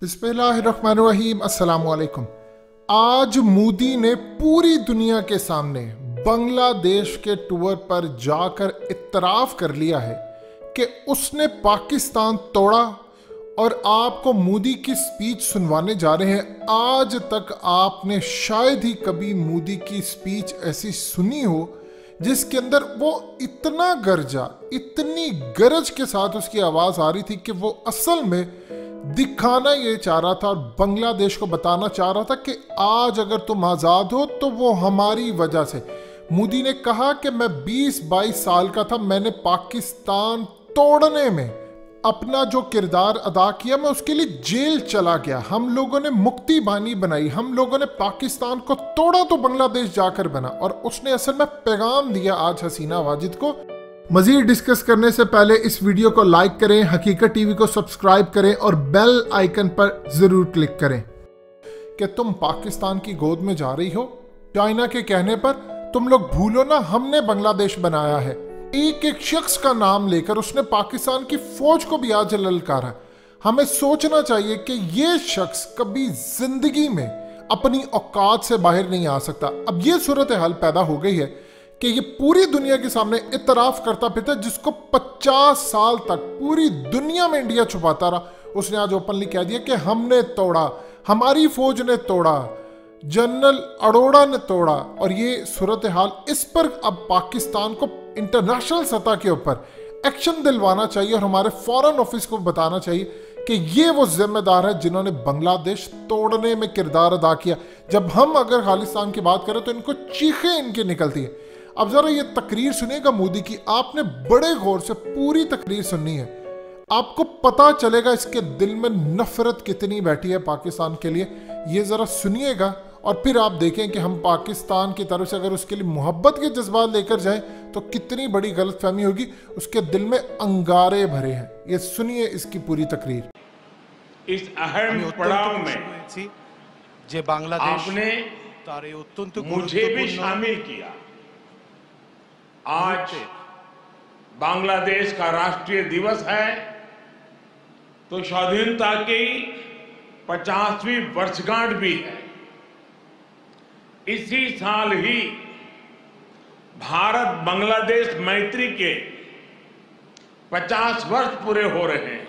बिस्मिल्लाहिर्रहमानिर्रहीम। अस्सलाम वालेकुम। आज मोदी ने पूरी दुनिया के सामने बांग्लादेश के टूर पर जाकर इत्तराफ कर लिया है कि उसने पाकिस्तान तोड़ा। और आपको मोदी की स्पीच सुनवाने जा रहे हैं। आज तक आपने शायद ही कभी मोदी की स्पीच ऐसी सुनी हो जिसके अंदर वो इतना गरजा, इतनी गरज के साथ उसकी आवाज़ आ रही थी कि वो असल में दिखाना ये चाह रहा था और बांग्लादेश को बताना चाह रहा था कि आज अगर तुम आज़ाद हो तो वो हमारी वजह से। मोदी ने कहा कि मैं 20-22 साल का था, मैंने पाकिस्तान तोड़ने में अपना जो किरदार अदा किया, मैं उसके लिए जेल चला गया। हम लोगों ने मुक्ति बानी बनाई, हम लोगों ने पाकिस्तान को तोड़ा तो बांग्लादेश जाकर बना। और उसने असल में पैगाम दिया आज हसीना वाजिद को। मजीद डिस्कस करने से पहले इस वीडियो को लाइक करें, हकीकत टीवी को सब्सक्राइब करें और बेल आइकन पर जरूर क्लिक करें। कि तुम पाकिस्तान की गोद में जा रही हो चाइना के कहने पर, तुम लोग भूलो ना हमने बांग्लादेश बनाया है। एक एक शख्स का नाम लेकर उसने पाकिस्तान की फौज को भी आज ललकारा। हमें सोचना चाहिए कि ये शख्स कभी जिंदगी में अपनी औकात से बाहर नहीं आ सकता। अब ये सूरत हाल पैदा हो गई है कि ये पूरी दुनिया के सामने इतराफ करता फिरता, जिसको 50 साल तक पूरी दुनिया में इंडिया छुपाता रहा, उसने आज ओपनली कह दिया कि हमने तोड़ा, हमारी फौज ने तोड़ा, जनरल अरोड़ा ने तोड़ा। और ये सूरत हाल, इस पर अब पाकिस्तान को इंटरनेशनल सतह के ऊपर एक्शन दिलवाना चाहिए और हमारे फॉरेन ऑफिस को बताना चाहिए कि ये वो जिम्मेदार है जिन्होंने बांग्लादेश तोड़ने में किरदार अदा किया। जब हम अगर खालिस्तान की बात करें तो इनको चीखें इनकी निकलती है। अब जरा ये तकरीर सुनिएगा मोदी की, आपने बड़े गौर से पूरी तकरीर सुननी है, आपको पता चलेगा इसके दिल में नफरत कितनी बैठी है पाकिस्तान के लिए। ये जरा सुनिएगा और फिर आप देखें कि हम पाकिस्तान की तरफ से अगर उसके लिए मोहब्बत के जज्बात लेकर जाएं तो कितनी बड़ी गलतफहमी होगी। उसके दिल में अंगारे भरे हैं। ये सुनिए इसकी पूरी तकरीर। इस अहम पड़ाव में जे बांग्लादेश आपने मुझे भी शामिल किया। आज बांग्लादेश का राष्ट्रीय दिवस है तो स्वाधीनता की 50वीं वर्षगांठ भी है। इसी साल ही भारत बांग्लादेश मैत्री के 50 वर्ष पूरे हो रहे हैं।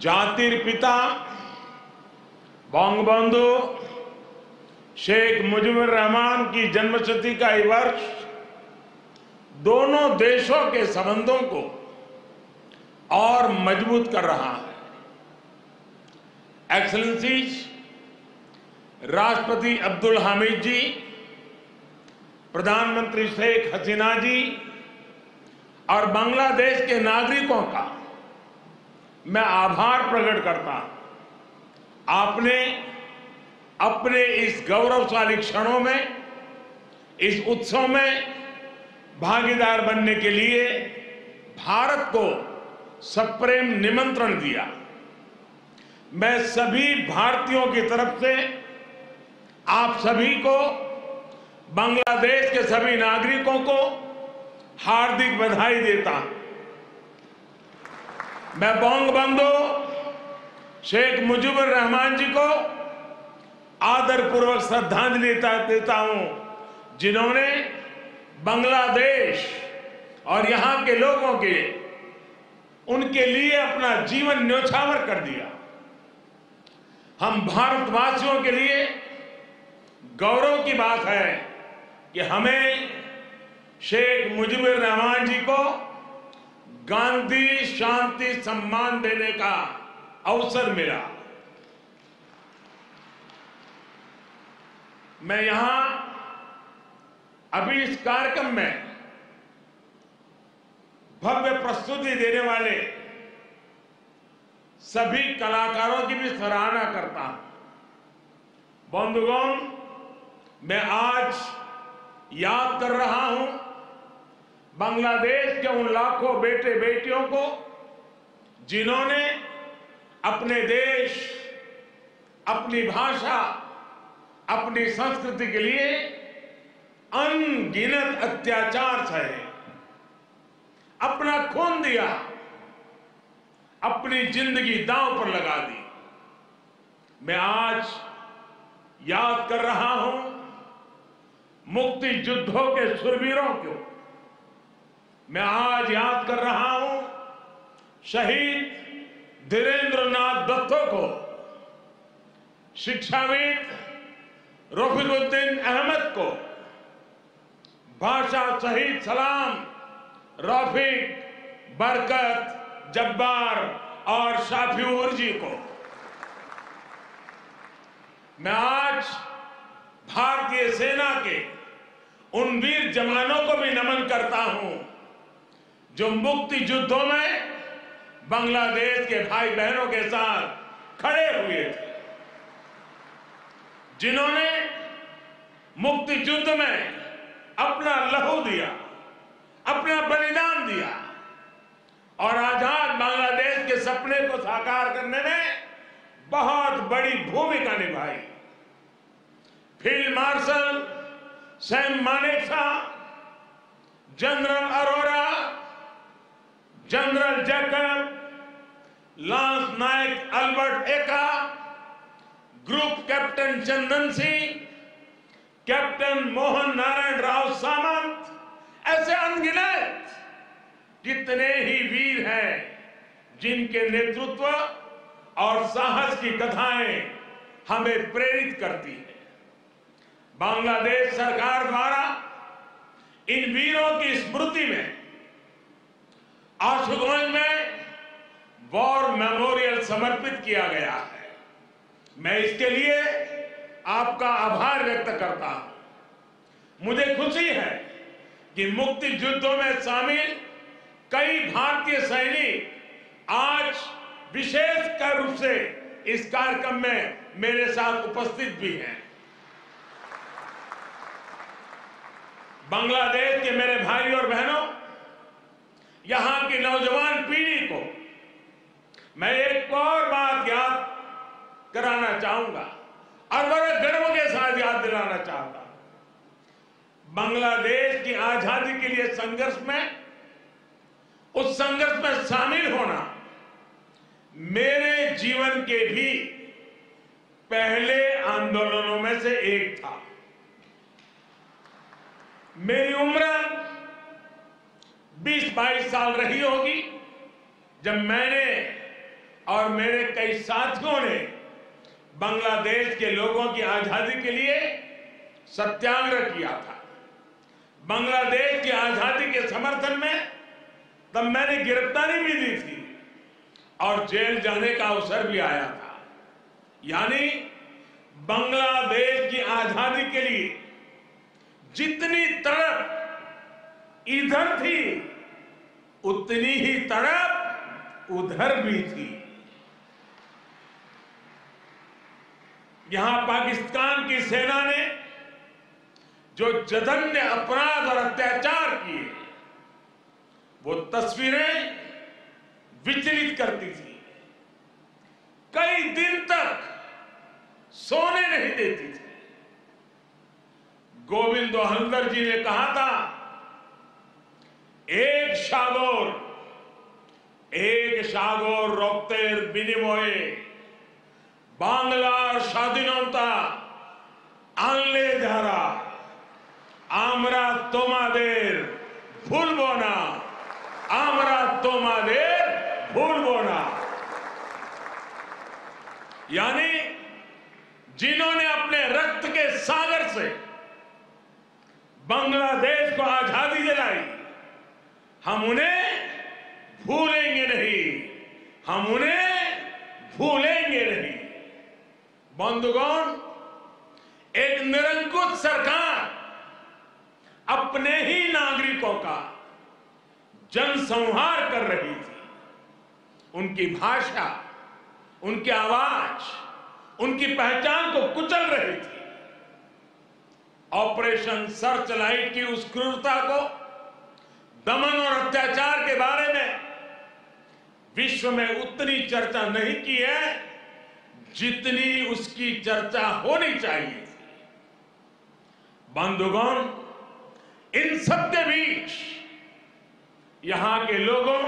जातिर पिता बंगबंधु शेख मुजीबुर रहमान की जन्मशती का ये वर्ष दोनों देशों के संबंधों को और मजबूत कर रहा है। एक्सेलेंसीज, राष्ट्रपति अब्दुल हामिद जी, प्रधानमंत्री शेख हसीना जी और बांग्लादेश के नागरिकों का मैं आभार प्रकट करता हूं। आपने अपने इस गौरवशाली क्षणों में, इस उत्सव में भागीदार बनने के लिए भारत को सप्रेम निमंत्रण दिया। मैं सभी भारतीयों की तरफ से आप सभी को, बांग्लादेश के सभी नागरिकों को हार्दिक बधाई देता हूं। मैं बंगबंधु शेख मुजीबुर रहमान जी को आदरपूर्वक श्रद्धांजलि देता हूं, जिन्होंने बांग्लादेश और यहां के लोगों के उनके लिए अपना जीवन न्योछावर कर दिया। हम भारतवासियों के लिए गौरव की बात है कि हमें शेख मुजीबुर रहमान जी को गांधी शांति सम्मान देने का अवसर मिला। मैं यहां अभी इस कार्यक्रम में भव्य प्रस्तुति देने वाले सभी कलाकारों की भी सराहना करता हूं। बंधुगण, मैं आज याद कर रहा हूं बांग्लादेश के उन लाखों बेटे बेटियों को जिन्होंने अपने देश, अपनी भाषा, अपनी संस्कृति के लिए अनगिनत अत्याचार सहे, अपना खून दिया, अपनी जिंदगी दांव पर लगा दी। मैं आज याद कर रहा हूं मुक्ति युद्धों के शूरवीरों को। मैं आज याद कर रहा हूं शहीद धीरेंद्रनाथ दत्तो को, शिक्षाविद रफीकुद्दीन अहमद को, भाषा शहीद सलाम, रफीक, बरकत, जब्बार और शाफिउर जी को। मैं आज भारतीय सेना के उन वीर जवानों को भी नमन करता हूं जो मुक्ति युद्धों में बांग्लादेश के भाई बहनों के साथ खड़े हुए थे, जिन्होंने मुक्ति युद्ध में अपना लहू दिया, अपना बलिदान दिया और आजाद बांग्लादेश के सपने को साकार करने में बहुत बड़ी भूमिका निभाई। Field marshal Sam Manekshaw, general Arora, general Jacob, lance Naik Albert Ekka, group captain Chandan Singh, captain Mohan Narayan Rao Samant, ऐसे अनगिनत जितने ही वीर हैं जिनके नेतृत्व और साहस की कथाएं हमें प्रेरित करती हैं। बांग्लादेश सरकार द्वारा इन वीरों की स्मृति में आशुगंज में वॉर मेमोरियल समर्पित किया गया है। मैं इसके लिए आपका आभार व्यक्त करता हूं। मुझे खुशी है कि मुक्ति युद्धों में शामिल कई भारतीय सैनिक आज विशेष रूप से इस कार्यक्रम में मेरे साथ उपस्थित भी हैं। बांग्लादेश के मेरे भाई और बहनों, यहां की नौजवान पीढ़ी को मैं एक और बात याद कराना चाहूंगा और बड़े गर्व के साथ याद दिलाना चाहता हूं। बांग्लादेश की आजादी के लिए संघर्ष में, उस संघर्ष में शामिल होना मेरे जीवन के भी पहले आंदोलनों में से एक था। मेरी उम्र 20-22 साल रही होगी जब मैंने और मेरे कई साथियों ने बांग्लादेश के लोगों की आजादी के लिए सत्याग्रह किया था। बांग्लादेश की आजादी के समर्थन में तब मैंने गिरफ्तारी भी दी थी और जेल जाने का अवसर भी आया था। यानी बांग्लादेश की आजादी के लिए जितनी तड़प इधर थी उतनी ही तड़प उधर भी थी। यहां पाकिस्तान की सेना ने जो जघन्य अपराध और अत्याचार किए, वो तस्वीरें विचलित करती थी। कई दिन तक सोने नहीं देती थी। गोविंद हल्दर जी ने कहा था, एक সাগর রক্তের বিনিময়ে বাংলার স্বাধীনতা আনলে যারা, আমরা তোমাদের ভুলবো না, আমরা তোমাদের ভুলবো না। यानी जिन्होंने अपने रक्त के सागर से बांग्लादेश को आजादी दिलाई, हम उन्हें भूलेंगे नहीं, हम उन्हें भूलेंगे नहीं। बंधुगण, एक निरंकुश सरकार अपने ही नागरिकों का जनसंहार कर रही थी। उनकी भाषा, उनकी आवाज, उनकी पहचान को कुचल रही थी। ऑपरेशन सर्चलाइट की उस क्रूरता को, दमन और अत्याचार के बारे में विश्व में उतनी चर्चा नहीं की है जितनी उसकी चर्चा होनी चाहिए थी। बंधुगण, इन सब के बीच यहां के लोगों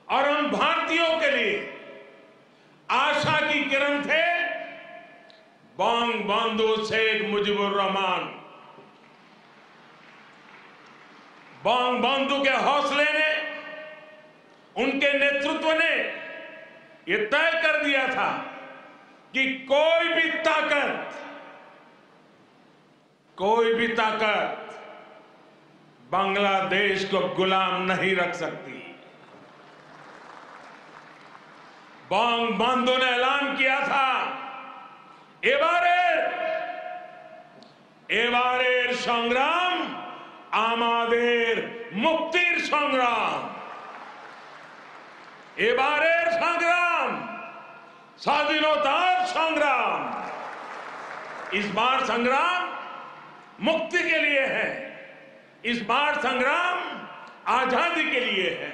और हम तमाम भारतीयों के लिए आशा की किरण थे बंगबंधु शेख मुजीबुर रहमान। बंगबंधु के हौसले ने, उनके नेतृत्व ने यह तय कर दिया था कि कोई भी ताकत बांग्लादेश को गुलाम नहीं रख सकती। बंगबंधु ने ऐलान किया था, एबारेर संग्राम आमादेर मुक्तिर संग्राम। एबारेर संग्राम स्वाधीनतार संग्राम। इस बार संग्राम मुक्ति के लिए है, इस बार संग्राम आजादी के लिए है।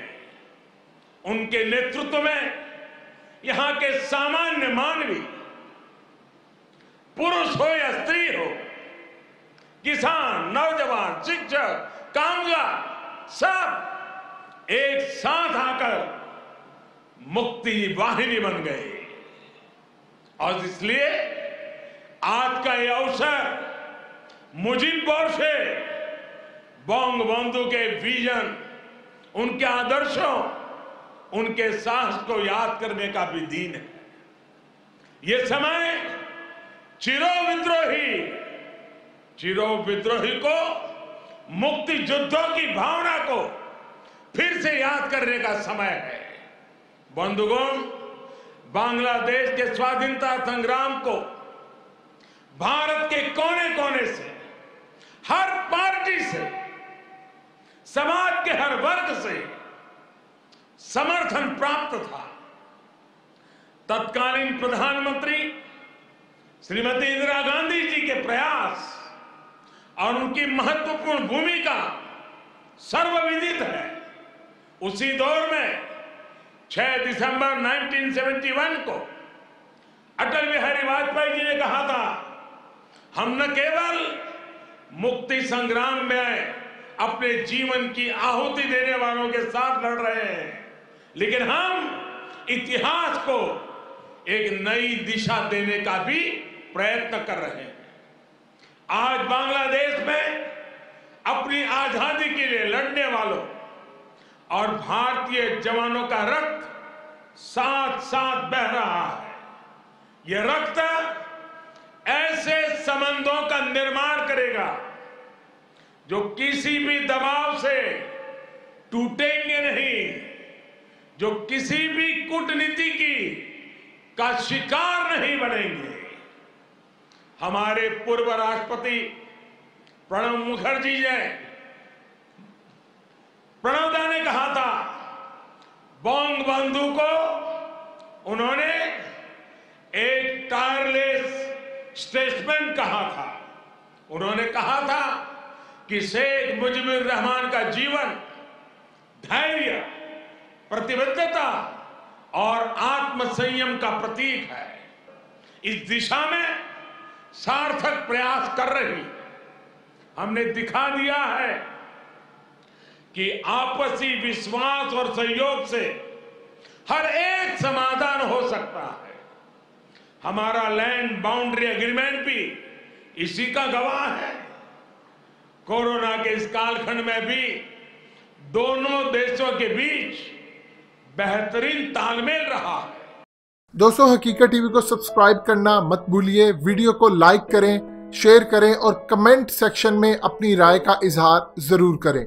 उनके नेतृत्व में यहां के सामान्य मानवी, पुरुष हो या स्त्री हो, किसान, नौजवान, शिक्षक, कामगार, सब एक साथ आकर मुक्ति वाहिनी बन गए। और इसलिए आज का यह अवसर मुजीब से बंगबंधु के विजन, उनके आदर्शों, उनके साहस को याद करने का भी दिन है। यह समय चिरोविद्रोही को, मुक्ति युद्धों की भावना को फिर से याद करने का समय है। बंधुगण, बांग्लादेश के स्वाधीनता संग्राम को भारत के कोने कोने से, हर पार्टी से, समाज के हर वर्ग से समर्थन प्राप्त था। तत्कालीन प्रधानमंत्री श्रीमती इंदिरा गांधी जी के प्रयास और उनकी महत्वपूर्ण भूमिका सर्वविदित है। उसी दौर में 6 दिसंबर 1971 को अटल बिहारी वाजपेयी जी ने कहा था, हम न केवल मुक्ति संग्राम में अपने जीवन की आहुति देने वालों के साथ लड़ रहे हैं, लेकिन हम इतिहास को एक नई दिशा देने का भी प्रयत्न कर रहे हैं। आज बांग्लादेश में अपनी आजादी के लिए लड़ने वालों और भारतीय जवानों का रक्त साथ साथ बह रहा है। यह रक्त ऐसे संबंधों का निर्माण करेगा जो किसी भी दबाव से टूटेंगे नहीं, जो किसी भी कूटनीति का शिकार नहीं बनेंगे। हमारे पूर्व राष्ट्रपति प्रणब मुखर्जी जी, प्रणबदा ने कहा था, बंगबंधु को उन्होंने एक टायरलेस स्टेट्समैन कहा था। उन्होंने कहा था कि शेख मुजीबुर रहमान का जीवन धैर्य, प्रतिबद्धता और आत्मसंयम का प्रतीक है। इस दिशा में सार्थक प्रयास कर रही है। हमने दिखा दिया है कि आपसी विश्वास और सहयोग से हर एक समाधान हो सकता है। हमारा लैंड बाउंड्री एग्रीमेंट भी इसी का गवाह है। कोरोना के इस कालखंड में भी दोनों देशों के बीच बेहतरीन तालमेल रहा है। दोस्तों, हकीकत टीवी को सब्सक्राइब करना मत भूलिए। वीडियो को लाइक करें, शेयर करें और कमेंट सेक्शन में अपनी राय का इजहार जरूर करें।